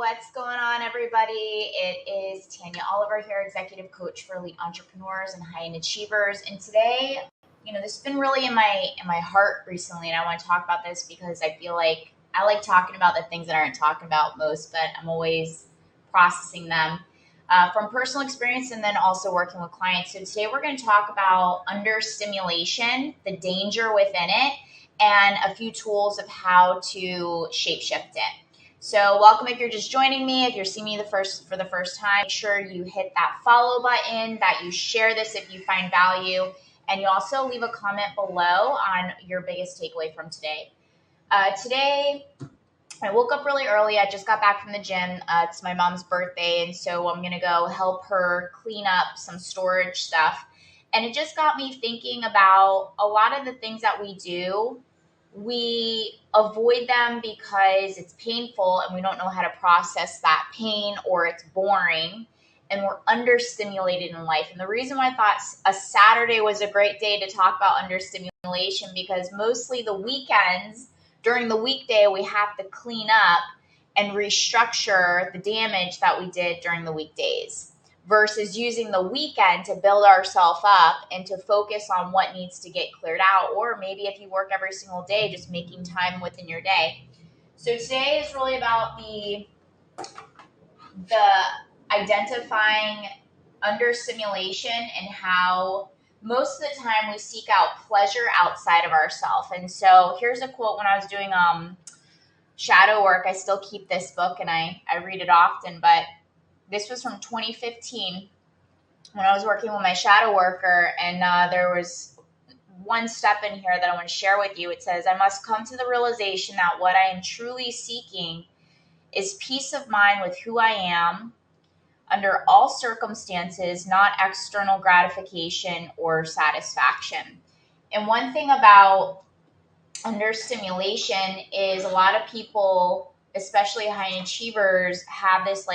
What's going on, everybody? It is Tanya Oliver here, executive coach for elite entrepreneurs and high-end achievers. And today, this has been really in my heart recently, and I want to talk about this because I feel like I like talking about the things that aren't talked about most, but I'm always processing them from personal experience and then also working with clients. So today we're going to talk about understimulation, the danger within it, and a few tools of how to shapeshift it. So welcome if you're just joining me. If you're seeing me for the first time, make sure you hit that follow button, that you share this if you find value, and you also leave a comment below on your biggest takeaway from today. Today, I woke up really early. I just got back from the gym. It's my mom's birthday, and so I'm going to go help her clean up some storage stuff. And it just got me thinking about a lot of the things that we do. We avoid them because it's painful and we don't know how to process that pain, or it's boring and we're understimulated in life. And the reason why I thought a Saturday was a great day to talk about understimulation, because mostly the weekends, during the weekday, we have to clean up and restructure the damage that we did during the weekdays, versus using the weekend to build ourselves up and to focus on what needs to get cleared out. Or maybe if you work every single day, just making time within your day. So today is really about the identifying understimulation and how most of the time we seek out pleasure outside of ourselves. And so here's a quote. When I was doing shadow work, I still keep this book and I read it often, but this was from 2015 when I was working with my shadow worker, and there was one step in here that I want to share with you. It says, "I must come to the realization that what I am truly seeking is peace of mind with who I am under all circumstances, not external gratification or satisfaction." And one thing about understimulation is a lot of people, especially high achievers, have this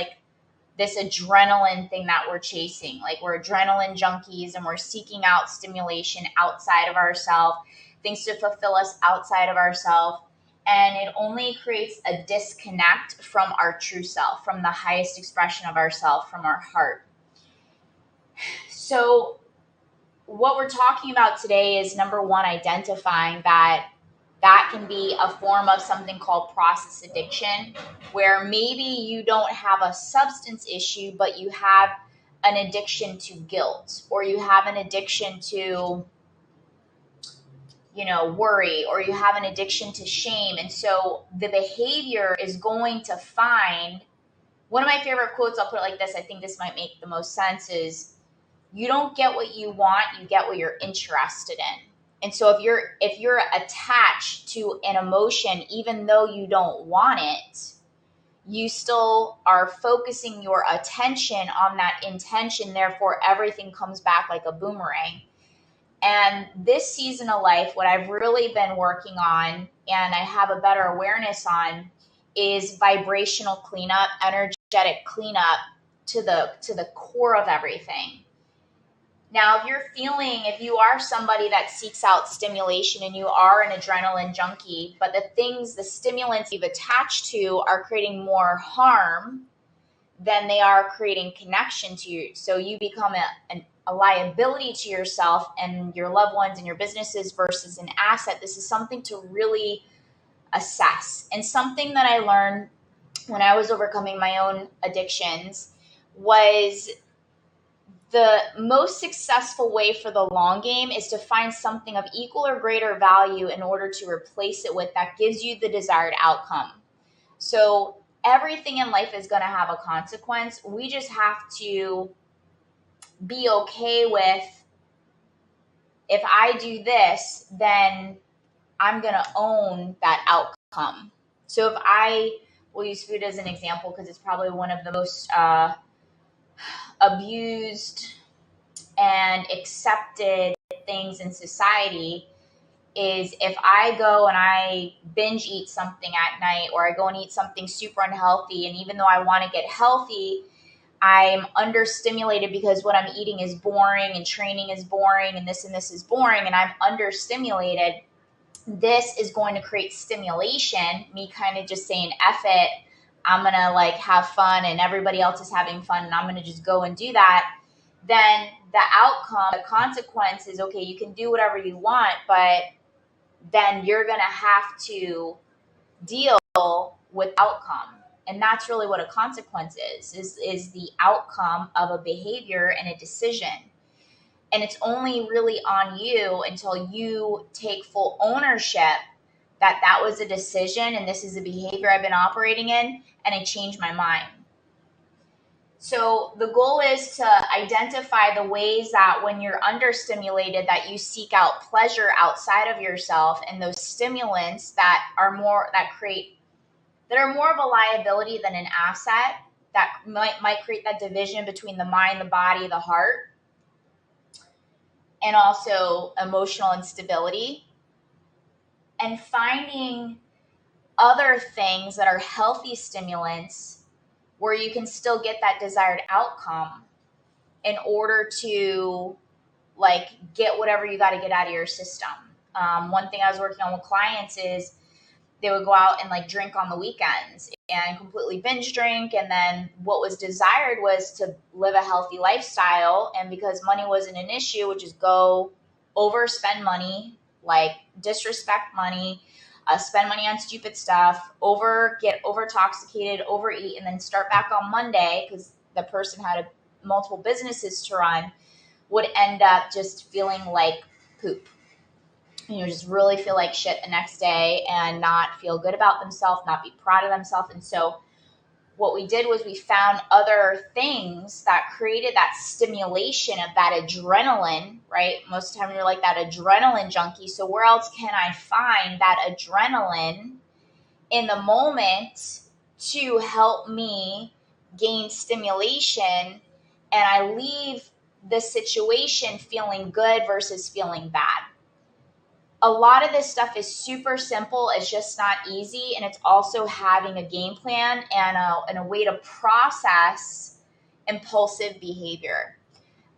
adrenaline thing that we're chasing. Like, we're adrenaline junkies and we're seeking out stimulation outside of ourselves, things to fulfill us outside of ourselves. And it only creates a disconnect from our true self, from the highest expression of ourself, from our heart. So what we're talking about today is, number one, identifying that can be a form of something called process addiction, where maybe you don't have a substance issue, but you have an addiction to guilt, or you have an addiction to, worry, or you have an addiction to shame. And so the behavior is going to find, one of my favorite quotes, I'll put it like this, I think this might make the most sense, is, you don't get what you want, you get what you're interested in. And so if you're attached to an emotion, even though you don't want it, you still are focusing your attention on that intention. Therefore, everything comes back like a boomerang. And this season of life, what I've really been working on, and I have a better awareness on, is vibrational cleanup, energetic cleanup to the core of everything. Now, if you are somebody that seeks out stimulation and you are an adrenaline junkie, but the stimulants you've attached to are creating more harm than they are creating connection to you. So you become a liability to yourself and your loved ones and your businesses versus an asset. This is something to really assess. And something that I learned when I was overcoming my own addictions was, the most successful way for the long game is to find something of equal or greater value in order to replace it with that gives you the desired outcome. So everything in life is going to have a consequence. We just have to be okay with, if I do this, then I'm going to own that outcome. So we'll use food as an example because it's probably one of the most abused and accepted things in society, is if I go and I binge eat something at night, or I go and eat something super unhealthy, and even though I want to get healthy, I'm understimulated because what I'm eating is boring and training is boring and this is boring, and I'm understimulated. This is going to create stimulation, me kind of just saying, F it, I'm going to like have fun and everybody else is having fun and I'm going to just go and do that, then the outcome, the consequence is, okay, you can do whatever you want, but then you're going to have to deal with outcome. And that's really what a consequence is the outcome of a behavior and a decision. And it's only really on you until you take full ownership that that was a decision and this is a behavior I've been operating in, and I changed my mind. So the goal is to identify the ways that when you're understimulated, that you seek out pleasure outside of yourself, and those stimulants that are more of a liability than an asset, that might create that division between the mind, the body, the heart, and also emotional instability. And finding other things that are healthy stimulants where you can still get that desired outcome in order to like get whatever you got to get out of your system. One thing I was working on with clients is they would go out and like drink on the weekends and completely binge drink. And then what was desired was to live a healthy lifestyle. And because money wasn't an issue, which is go overspend money, like disrespect money, spend money on stupid stuff, get over intoxicated, overeat, and then start back on Monday because the person had multiple businesses to run, would end up just feeling like poop. Just really feel like shit the next day and not feel good about themselves, not be proud of themselves. And so what we did was we found other things that created that stimulation of that adrenaline, right? Most of the time you're like that adrenaline junkie. So where else can I find that adrenaline in the moment to help me gain stimulation, and I leave the situation feeling good versus feeling bad? A lot of this stuff is super simple. It's just not easy. And it's also having a game plan and a way to process impulsive behavior.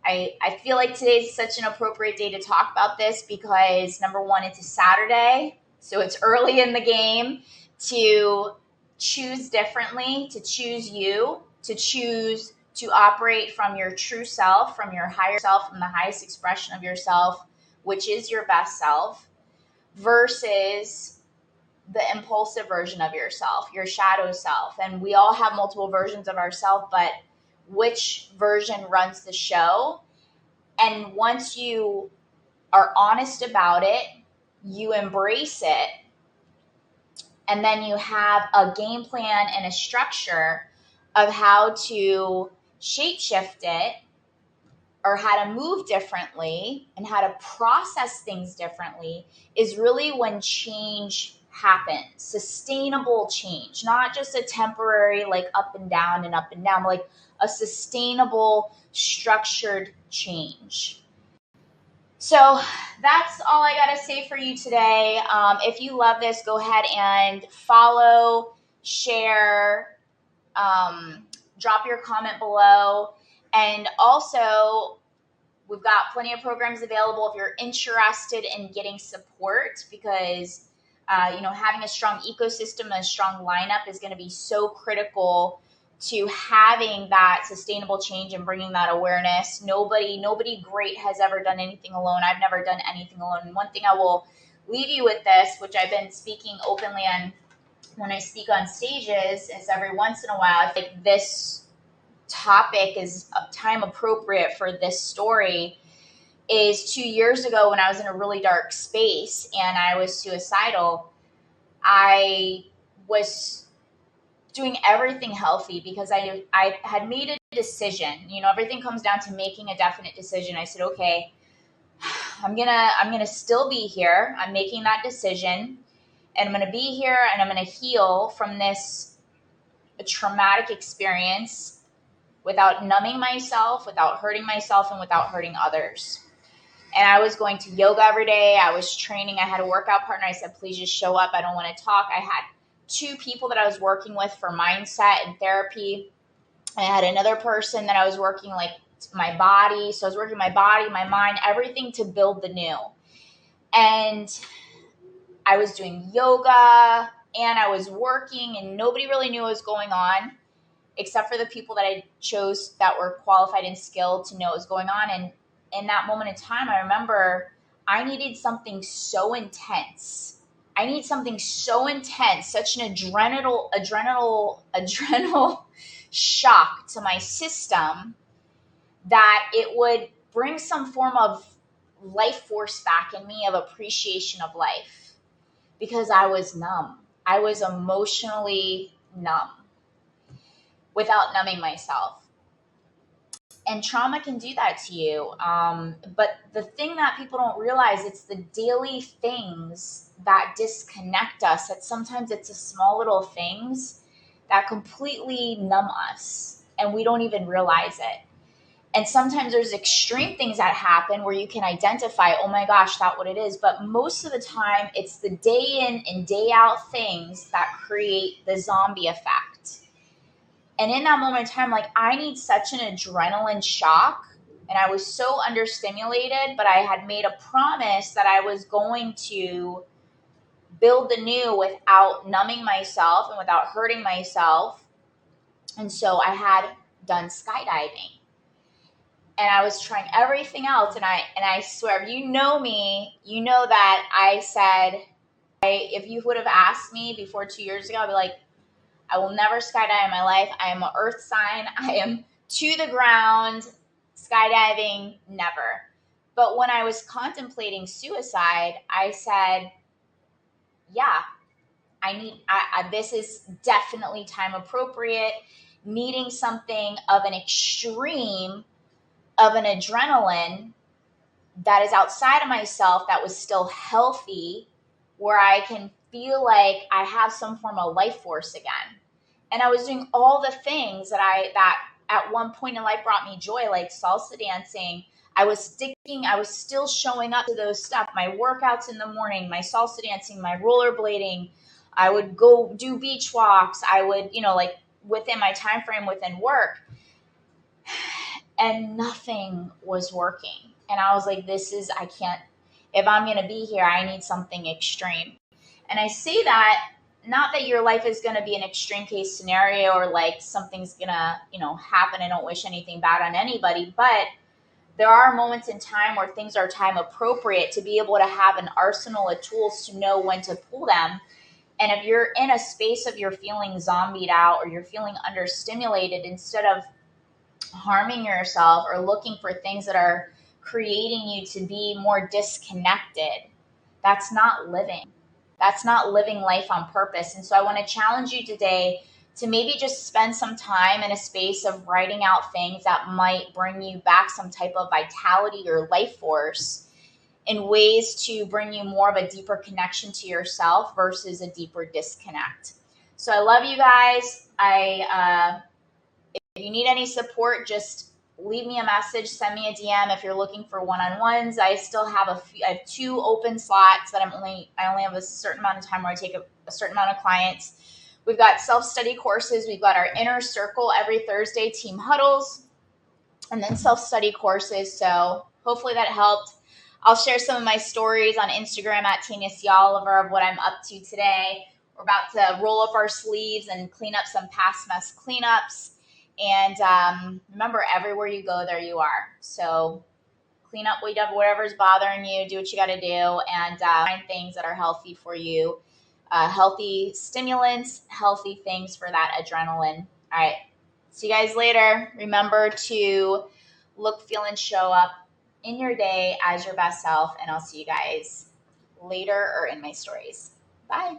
I feel like today's such an appropriate day to talk about this because, number one, it's a Saturday. So it's early in the game to choose differently, to choose you, to choose to operate from your true self, from your higher self, from the highest expression of yourself, which is your best self, versus the impulsive version of yourself, your shadow self. And we all have multiple versions of ourselves, but which version runs the show? And once you are honest about it, you embrace it, and then you have a game plan and a structure of how to shape shift it, or how to move differently and how to process things differently, is really when change happens. Sustainable change, not just a temporary like up and down, like a sustainable, structured change. So that's all I got to say for you today. If you love this, go ahead and follow, share, drop your comment below. And also, we've got plenty of programs available if you're interested in getting support, because having a strong ecosystem and a strong lineup is going to be so critical to having that sustainable change and bringing that awareness. Nobody great has ever done anything alone. I've never done anything alone. And one thing I will leave you with this, which I've been speaking openly on when I speak on stages, is every once in a while, I think this topic is time appropriate for this story, is 2 years ago when I was in a really dark space and I was suicidal. I was doing everything healthy because I had made a decision. Everything comes down to making a definite decision. I said, okay, I'm gonna still be here. I'm making that decision, and I'm gonna be here, and I'm gonna heal from this traumatic experience without numbing myself, without hurting myself, and without hurting others. And I was going to yoga every day. I was training. I had a workout partner. I said, please just show up. I don't want to talk. I had 2 people that I was working with for mindset and therapy. I had another person that I was working like my body. So I was working my body, my mind, everything to build the new. And I was doing yoga. and I was working and nobody really knew what was going on except for the people that I chose that were qualified and skilled to know what was going on. And in that moment in time, I remember I needed something so intense. I need something so intense, such an adrenal shock to my system that it would bring some form of life force back in me of appreciation of life because I was numb. I was emotionally numb without numbing myself. And trauma can do that to you. But the thing that people don't realize, it's the daily things that disconnect us. That sometimes it's the small little things that completely numb us and we don't even realize it. And sometimes there's extreme things that happen where you can identify, oh my gosh, that's what it is. But most of the time, it's the day in and day out things that create the zombie effect. And in that moment in time, like I need such an adrenaline shock. And I was so understimulated, but I had made a promise that I was going to build the new without numbing myself and without hurting myself. And so I had done skydiving. And I was trying everything else. And I swear, if you know me, you know that I said, if you would have asked me before 2 years ago, I'd be like, I will never skydive in my life. I am an earth sign. I am to the ground. Skydiving, never. But when I was contemplating suicide, I said, yeah, this is definitely time appropriate. Needing something of an extreme of an adrenaline that is outside of myself that was still healthy, where I can feel like I have some form of life force again. And I was doing all the things that at one point in life brought me joy, like salsa dancing. I was still showing up to those stuff, my workouts in the morning, my salsa dancing, my rollerblading. I would go do beach walks. I would, like within my time frame within work. And nothing was working. And I was like, I can't, if I'm going to be here, I need something extreme. And I say that, not that your life is going to be an extreme case scenario or like something's going to, happen. I don't wish anything bad on anybody, but there are moments in time where things are time appropriate to be able to have an arsenal of tools to know when to pull them. And if you're in a space of you're feeling zombied out or you're feeling understimulated, instead of harming yourself or looking for things that are creating you to be more disconnected, that's not living. That's not living life on purpose. And so I want to challenge you today to maybe just spend some time in a space of writing out things that might bring you back some type of vitality or life force in ways to bring you more of a deeper connection to yourself versus a deeper disconnect. So I love you guys. If you need any support, just leave me a message, send me a DM. If you're looking for one-on-ones, I still have I have 2 open slots that I only have a certain amount of time where I take a certain amount of clients. We've got self-study courses. We've got our inner circle every Thursday, team huddles, and then self-study courses. So hopefully that helped. I'll share some of my stories on Instagram at Tanya C. Oliver of what I'm up to today. We're about to roll up our sleeves and clean up some past mess cleanups. And remember, everywhere you go, there you are. So clean up whatever's bothering you, do what you got to do, and find things that are healthy for you. Healthy stimulants, healthy things for that adrenaline. All right. See you guys later. Remember to look, feel, and show up in your day as your best self. And I'll see you guys later or in my stories. Bye.